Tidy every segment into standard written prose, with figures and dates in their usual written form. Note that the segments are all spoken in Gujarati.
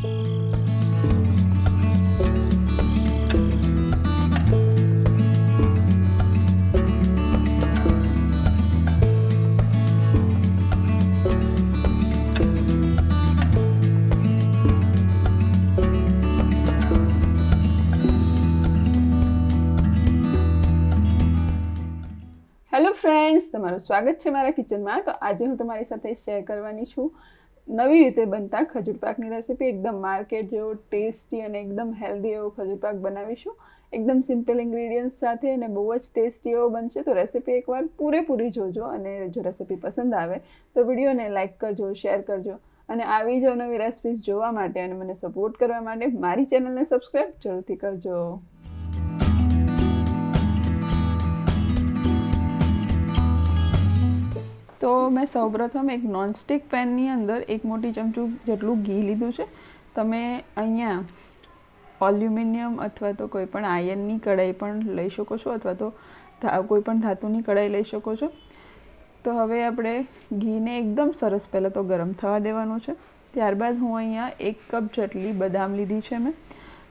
હેલો ફ્રેન્ડ્સ, તમારું સ્વાગત છે મારા કિચનમાં। તો આજે હું તમારી સાથે શેર કરવાની છું નવી રીતે બનતા ખજૂર પાકની રેસીપી। એકદમ માર્કેટ જેવો ટેસ્ટી અને એકદમ હેલ્ધી એવો ખજૂર પાક બનાવીશું, એકદમ સિમ્પલ ઇન્ગ્રીડિયન્ટ્સ સાથે, અને બહુ જ ટેસ્ટી એવો બનશે। તો રેસીપી એકવાર પૂરેપૂરી જોજો, અને જો રેસીપી પસંદ આવે તો વિડીયોને લાઇક કરજો, શેર કરજો, અને આવી જ નવી રેસિપીઝ જોવા માટે અને મને સપોર્ટ કરવા માટે મારી ચેનલને સબસ્ક્રાઈબ જરૂરથી કરજો। તો મેં સૌપ્રથમ એક નોનસ્ટિક પેનની અંદર 1 મોટી ચમચું જેટલું ઘી લીધું છે। તમે અહીંયા એલ્યુમિનિયમ અથવા તો કોઈ પણ આયર્નની કઢાઈ પણ લઈ શકો છો, અથવા તો કોઈ પણ ધાતુની કઢાઈ લઈ શકો છો। તો હવે આપણે ઘીને એકદમ સરસ પહેલાં તો ગરમ થવા દેવાનું છે। ત્યારબાદ હું અહીંયા 1 કપ જેટલી બદામ લીધી છે મેં,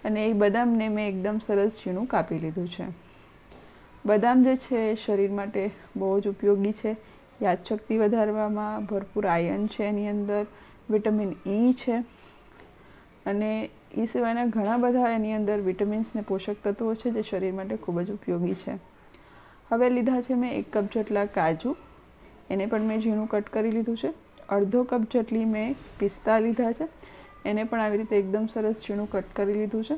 અને એ બદામને મેં એકદમ સરસ ઝીણું કાપી લીધું છે। બદામ જે છે એ શરીર માટે બહુ જ ઉપયોગી છે। યાદશક્તિ વધારવામાં ભરપૂર આયર્ન છે એની અંદર, વિટામિન E છે, અને એ સિવાયના ઘણા બધા એની અંદર વિટામિન્સ ને પોષક તત્વો છે જે શરીર માટે ખૂબ જ ઉપયોગી છે। હવે લીધા છે મેં 1 કપ જેટલા કાજુ, એને પણ મેં ઝીણું કટ કરી લીધું છે। અડધો કપ જેટલી મેં પિસ્તા લીધા છે, એને પણ આવી રીતે એકદમ સરસ ઝીણું કટ કરી લીધું છે।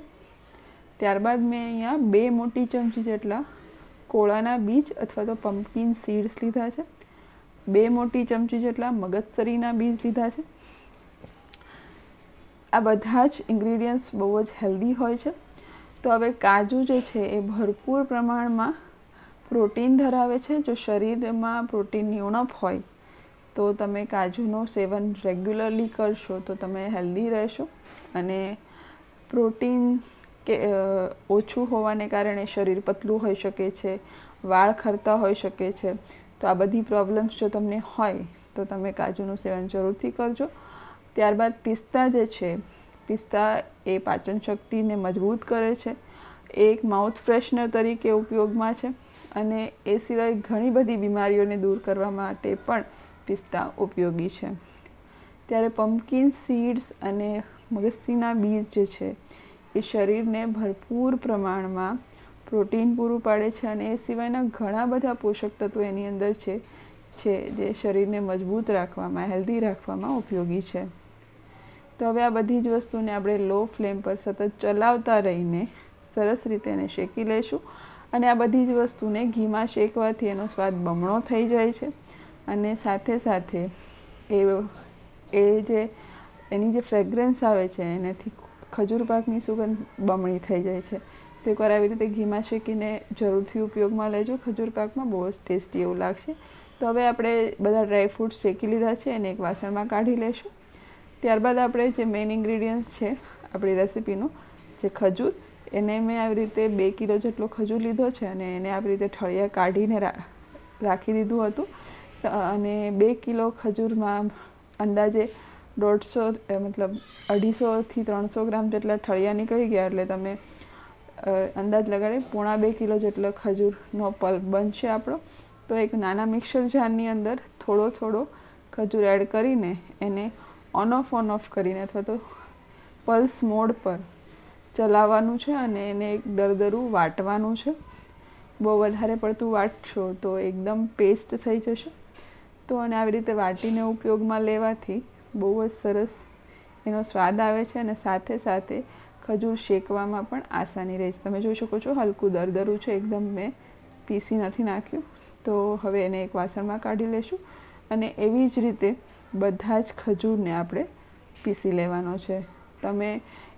ત્યારબાદ મેં અહીંયા 2 મોટી ચમચી જેટલા કોળાના બીજ અથવા તો પમ્પકિન સીડ્સ લીધા છે। 2 મોટી ચમચી જેટલા મગજતરીના બીજ લીધા છે। આ બધા જ ઇન્ગ્રીડિયન્ટ્સ બહુ જ હેલ્ધી હોય છે। તો હવે કાજુ જે છે એ ભરપૂર પ્રમાણમાં પ્રોટીન ધરાવે છે। જો શરીરમાં પ્રોટીનની ઉણપ હોય તો તમે કાજુનું સેવન રેગ્યુલરલી કરશો તો તમે હેલ્ધી રહેશો, અને પ્રોટીન કે ઓછું હોવાને કારણે શરીર પતલું હોઈ શકે છે, વાળ ખરતા હોઈ શકે છે। તો આ બધી પ્રોબ્લેમ્સ જો તમને હોય તો તમે કાજુનું સેવન જરૂરથી કરજો। ત્યારબાદ પિસ્તા જે છે, પિસ્તા એ પાચન શક્તિને મજબૂત કરે છે, એક માઉથ ફ્રેશનર તરીકે ઉપયોગમાં છે, અને એ સિવાય ઘણી બધી બીમારીઓને દૂર કરવા માટે પણ પિસ્તા ઉપયોગી છે। ત્યારે પમ્પકિન સીડ્સ અને મગજતરીના બીજ જે છે એ શરીરને ભરપૂર પ્રમાણમાં પ્રોટીન પૂરું પાડે છે, અને એ સિવાયના ઘણા બધા પોષક તત્વો એની અંદર છે જે શરીરને મજબૂત રાખવામાં, હેલ્ધી રાખવામાં ઉપયોગી છે। તો હવે આ બધી જ વસ્તુને આપણે લો ફ્લેમ પર સતત ચલાવતા રહીને સરસ રીતે એને શેકી લઈશું, અને આ બધી જ વસ્તુને ઘીમાં શેકવાથી એનો સ્વાદ બમણો થઈ જાય છે, અને સાથે સાથે એની જે ફ્રેગ્રન્સ આવે છે એનાથી ખજૂર પાકની સુગંધ બમણી થઈ જાય છે। તો એકવાર આવી રીતે ઘીમાં શેકીને જરૂરથી ઉપયોગમાં લેજો, ખજૂર પાકમાં બહુ જ ટેસ્ટી એવું લાગશે। તો હવે આપણે બધા ડ્રાયફ્રૂટ્સ શેકી લીધા છે, એને એક વાસણમાં કાઢી લઈશું। ત્યારબાદ આપણે જે મેઇન ઇન્ગ્રીડિયન્ટ્સ છે આપણી રેસીપીનું, જે ખજૂર, એને મેં આવી રીતે 2 કિલો જેટલો ખજૂર લીધો છે, અને એને આવી રીતે ઠળિયા કાઢીને રાખી દીધું હતું। અને 2 કિલો ખજૂરમાં અંદાજે 250થી 300 ગ્રામ જેટલા ઠળિયા નીકળી ગયા, એટલે તમે અંદાજ લગાડી 1.5 કિલો જેટલો ખજૂરનો પલ્પ બનશે આપણો। તો એક નાના મિક્સર જારની અંદર થોડો ખજૂર એડ કરીને એને ઓન ઓફ કરીને અથવા તો પલ્સ મોડ પર ચલાવવાનું છે, અને એને એક દરદરું વાટવાનું છે। બહુ વધારે પડતું વાટશો તો એકદમ પેસ્ટ થઈ જશે। તો અને આવી રીતે વાટીને ઉપયોગમાં લેવાથી બહુ જ સરસ એનો સ્વાદ આવે છે, અને સાથે સાથે ખજૂર શેકવામાં પણ આસાની રહે છે। તમે જોઈ શકો છો હલકું દરદરું છે, એકદમ મેં પીસી નથી નાખ્યું। તો હવે એને એક વાસણમાં કાઢી લઈશું, અને એવી જ રીતે બધા જ ખજૂરને આપણે પીસી લેવાનો છે। તમે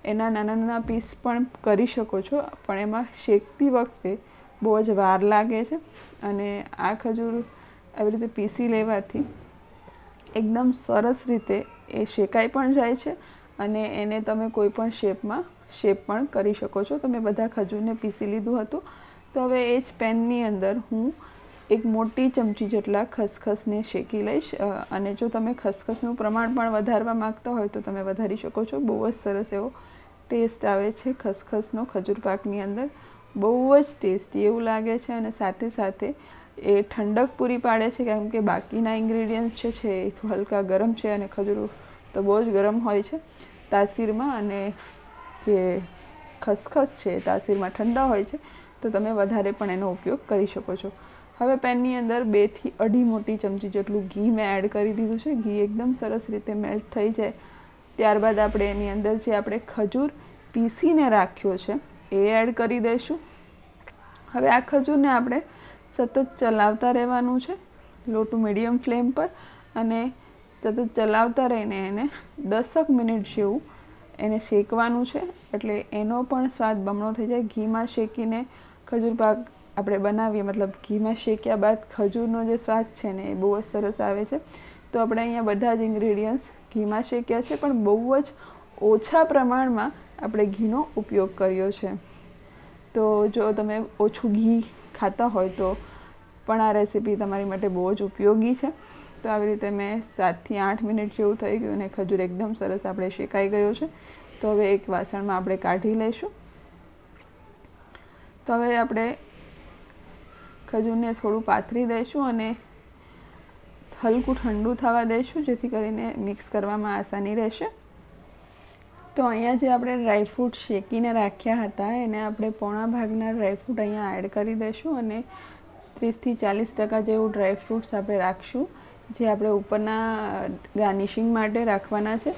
એના નાના પીસ પણ કરી શકો છો, પણ એમાં શેકતી વખતે બહુ જ વાર લાગે છે, અને આ ખજૂર આવી રીતે પીસી લેવાથી એકદમ સરસ રીતે એ શેકાઈ પણ જાય છે, અને એને તમે કોઈ પણ શેપ પણ કરી શકો છો। તો મેં બધા ખજૂરને પીસી લીધું હતું। તો હવે એ જ પેનની અંદર હું એક મોટી ચમચી જેટલા ખસખસને શેકી લઈશ. અને જો તમે ખસખસનું પ્રમાણ પણ વધારવા માગતા હોય તો તમે વધારી શકો છો. બહુ જ સરસ એવો ટેસ્ટ આવે છે ખસખસનો ખજૂર પાકની અંદર. બહુ જ ટેસ્ટી એવું લાગે છે અને સાથે સાથે એ ઠંડક પૂરી પાડે છે, કેમ કે બાકીના ઇન્ગ્રેડિયન્ટ્સ છે એ હલકા ગરમ છે અને ખજૂર તો બહુ જ ગરમ હોય છે તાસીરમાં, અને જે ખસખસ છે તાસીરમાં ઠંડા હોય છે, તો તમે વધારે પણ એનો ઉપયોગ કરી શકો છો. હવે પેનની અંદર 2 થી 2.5 મોટી ચમચી જેટલું ઘી મેં એડ કરી દીધું છે. ઘી એકદમ સરસ રીતે મેલ્ટ થઈ જાય ત્યારબાદ આપણે એની અંદર જે આપણે ખજૂર પીસીને રાખ્યો છે એ એડ કરી દઈશું. હવે આ ખજૂરને આપણે સતત ચલાવતા રહેવાનું છે લો ટુ મીડિયમ ફ્લેમ પર, અને સતત ચલાવતા રહીને એને 10 મિનિટ જેવું એને શેકવાનું છે, એટલે એનો પણ સ્વાદ બમણો થઈ જાય. ઘીમાં શેકીને ખજૂર પાક આપણે બનાવીએ, મતલબ ઘીમાં શેક્યા બાદ ખજૂરનો જે સ્વાદ છે ને એ બહુ જ સરસ આવે છે. તો આપણે અહીંયા બધા જ ઇન્ગ્રેડિયન્ટ્સ ઘીમાં શેક્યા છે, પણ બહુ જ ઓછા પ્રમાણમાં આપણે ઘીનો ઉપયોગ કર્યો છે. તો જો તમે ઓછું ઘી ખાતા હોય તો પણ આ રેસીપી તમારી માટે બહુ જ ઉપયોગી છે. તો આવી રીતે મેં 7 થી 8 મિનિટ જેવું થઈ ગયું અને ખજૂર એકદમ સરસ આપણે શેકાઈ ગયો છે. તો હવે એક વાસણમાં આપણે કાઢી લઈશું. તો હવે આપણે ખજૂરને થોડું પાથરી દઈશું અને હલકું ઠંડુ થવા દઈશું, જેથી કરીને મિક્સ કરવામાં આસાની રહેશે. તો અહીંયા જે આપણે ડ્રાયફ્રૂટ શેકીને રાખ્યા હતા એને આપણે પોણા ભાગના ડ્રાયફ્રૂટ અહીંયા એડ કરી દઈશું, અને 30 થી 40% જેવું ડ્રાયફ્રૂટ્સ આપણે રાખશું, જે આપણે ઉપરના ગાર્નિશિંગ માટે રાખવાના છે.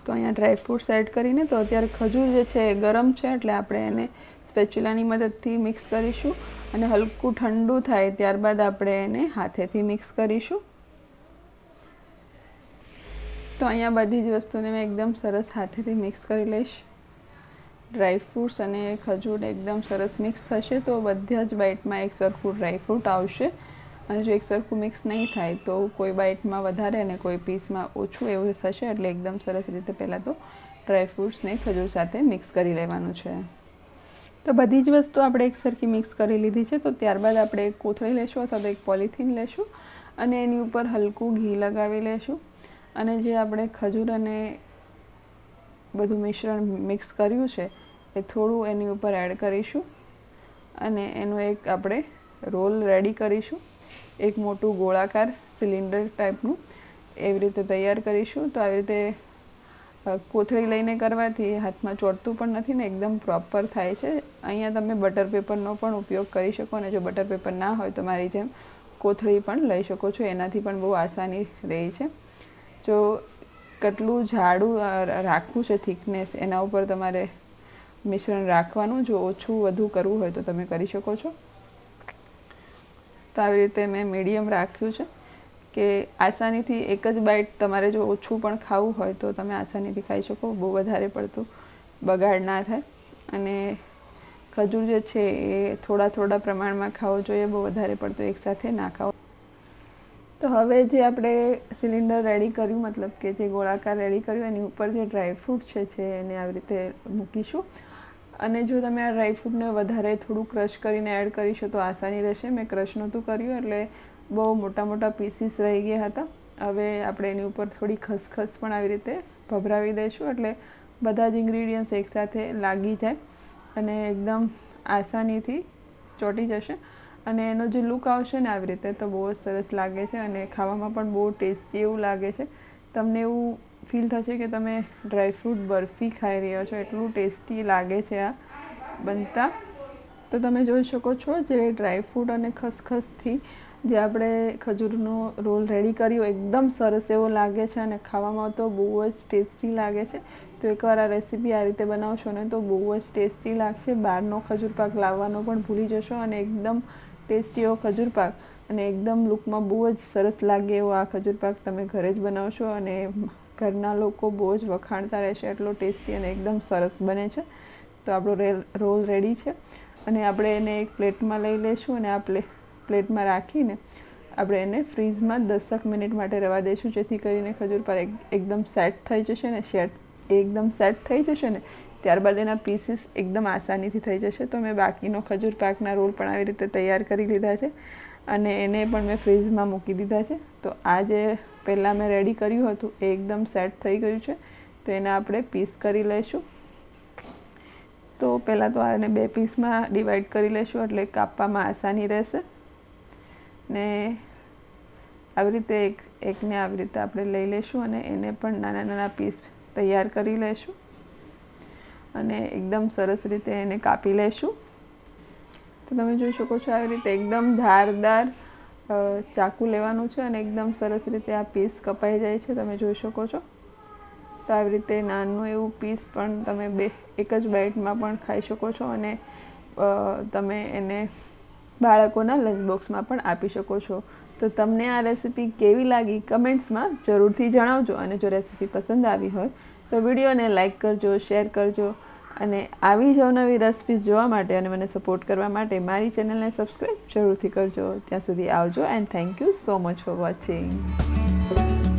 તો અહીંયા ડ્રાયફ્રૂટ્સ એડ કરીને, તો અત્યારે ખજૂર જે છે એ ગરમ છે એટલે આપણે એને સ્પેચ્યુલાની મદદથી મિક્સ કરીશું, અને હલકું ઠંડુ થાય ત્યારબાદ આપણે એને હાથેથી મિક્સ કરીશું. તો અહીંયા બધી જ વસ્તુને મેં એકદમ સરસ હાથેથી મિક્સ કરી લઈશ. ડ્રાયફ્રૂટ્સ અને ખજૂર એકદમ સરસ મિક્સ થશે તો બધા જ બાઇટમાં એક સરખું ડ્રાયફ્રૂટ આવશે, અને જો એક સરખું મિક્સ નહીં થાય તો કોઈ બાઇટમાં વધારે અને કોઈ પીસમાં ઓછું એવું થશે. એટલે એકદમ સરસ રીતે પહેલાં તો ડ્રાયફ્રૂટ્સને ખજૂર સાથે મિક્સ કરી લેવાનું છે. તો બધી જ વસ્તુ આપણે એક સરખી મિક્સ કરી લીધી છે. તો ત્યારબાદ આપણે એક કોથળી લેશું અથવા તો એક પોલિથીન લેશું અને એની ઉપર હલકું ઘી લગાવી લેશું, અને જે આપણે ખજૂર અને બધું મિશ્રણ મિક્સ કર્યું છે એ થોડું એની ઉપર એડ કરીશું, અને એનું એક આપણે રોલ રેડી કરીશું. એક મોટું ગોળાકાર સિલિન્ડર ટાઈપનું એવી રીતે તૈયાર કરીશું. તો આવી રીતે કોથળી લઈને કરવાથી હાથમાં ચોંટતું પણ નથી ને એકદમ પ્રોપર થાય છે. અહીંયા તમે બટર પેપરનો પણ ઉપયોગ કરી શકો, અને જો બટર પેપર ના હોય તો મારી જેમ કોથળી પણ લઈ શકો છો, એનાથી પણ બહુ આસાની રહે છે. જો કેટલું જાડું રાખવું છે થિકનેસ એના ઉપર તમારે મિશ્રણ રાખવાનું. જો ઓછું વધુ કરવું હોય તો તમે કરી શકો છો. તો આવી રીતે મેં મીડિયમ રાખ્યું છે કે આસાનીથી એક જ બાઇટ તમારે જો ઓછું પણ ખાવું હોય તો તમે આસાનીથી ખાઈ શકો, બહુ વધારે પડતું બગાડ ના થાય. અને ખજૂર જે છે એ થોડા પ્રમાણમાં ખાવો જોઈએ, બહુ વધારે પડતું એકસાથે ના ખાવો. તો હવે જે આપણે સિલિન્ડર રેડી કર્યું, મતલબ કે જે ગોળાકાર રેડી કર્યું, એની ઉપર જે ડ્રાયફ્રૂટ છે એને આવી રીતે મૂકીશું. અને જો તમે આ ડ્રાયફ્રૂટને વધારે થોડું ક્રશ કરીને એડ કરીશો તો આસાની રહેશે. મેં ક્રશ નહોતું કર્યું એટલે બહુ મોટા પીસીસ રહી ગયા હતા. હવે આપણે એની ઉપર થોડી ખસખસ પણ આવી રીતે ભભરાવી દઈશું, એટલે બધા જ ઇન્ગ્રેડિયન્ટ્સ એકસાથે લાગી જાય અને એકદમ આસાનીથી ચોંટી જશે. અને એનો જે લુક આવશે ને આવી રીતે તો બહુ જ સરસ લાગે છે, અને ખાવામાં પણ બહુ ટેસ્ટી એવું લાગે છે. તમને એવું ફીલ થશે કે તમે ડ્રાયફ્રૂટ બરફી ખાઈ રહ્યા છો, એટલું ટેસ્ટી લાગે છે આ બનતા. તો તમે જોઈ શકો છો જે ડ્રાયફ્રૂટ અને ખસખસથી જે આપણે ખજૂરનો રોલ રેડી કર્યો એકદમ સરસ એવો લાગે છે, અને ખાવામાં તો બહુ જ ટેસ્ટી લાગે છે. તો એકવાર આ રેસીપી આ રીતે બનાવશો ને તો બહુ જ ટેસ્ટી લાગશે. બહારનો ખજૂર પાક લાવવાનો પણ ભૂલી જશો, અને એકદમ ટેસ્ટી એવો ખજૂર પાક, અને એકદમ લુકમાં બહુ જ સરસ લાગે એવો આ ખજૂર પાક તમે ઘરે જ બનાવશો, અને ઘરના લોકો બહુ જ વખાણતા રહેશે, એટલો ટેસ્ટી અને એકદમ સરસ બને છે. તો આપણો રોલ રેડી છે, અને આપણે એને એક પ્લેટમાં લઈ લઈશું, અને આ પ્લેટમાં રાખીને આપણે એને ફ્રીઝમાં 10 મિનિટ માટે રહેવા દઈશું, જેથી કરીને ખજૂર પાક એકદમ સેટ થઈ જશે ને એકદમ સેટ થઈ જશે ને ત્યારબાદ એના પીસીસ એકદમ આસાનીથી થઈ જશે. તો મેં બાકીનો ખજૂર પાકના રોલ પણ આવી રીતે તૈયાર કરી લીધા છે અને એને પણ મેં ફ્રીઝમાં મૂકી દીધા છે. તો આ જે પહેલાં મેં રેડી કર્યું હતું એ એકદમ સેટ થઈ ગયું છે. તો એને આપણે પીસ કરી લઈશું. તો પહેલાં તો આને 2 પીસમાં ડિવાઈડ કરી લઈશું એટલે કાપવામાં આસાની રહેશે. ને આવી રીતે એકને આવી રીતે આપણે લઈ લઈશું અને એને પણ નાના નાના પીસ તૈયાર કરી લઈશું અને એકદમ સરસ રીતે એને કાપી લઈશું. તો તમે જોઈ શકો છો આવી રીતે એકદમ ધારદાર ચાકુ લેવાનું છે અને એકદમ સરસ રીતે આ પીસ કપાઈ જાય છે. તમે જોઈ શકો છો. તો આવી રીતે નાનું એવું પીસ પણ તમે એક જ બાઇટમાં પણ ખાઈ શકો છો અને તમે એને બાળકોના લંચ બોક્સમાં પણ આપી શકો છો. તો તમને આ રેસીપી કેવી લાગી કમેન્ટ્સમાં જરૂરથી જણાવજો અને જો રેસીપી પસંદ આવી હોય તો વિડીયોને લાઇક કરજો, શેર કરજો અને આવી જ અવનવી રેસિપીઝ જોવા માટે અને મને સપોર્ટ કરવા માટે મારી ચેનલને સબસ્ક્રાઈબ જરૂરથી કરજો. ત્યાં સુધી આવજો and thank you so much for watching.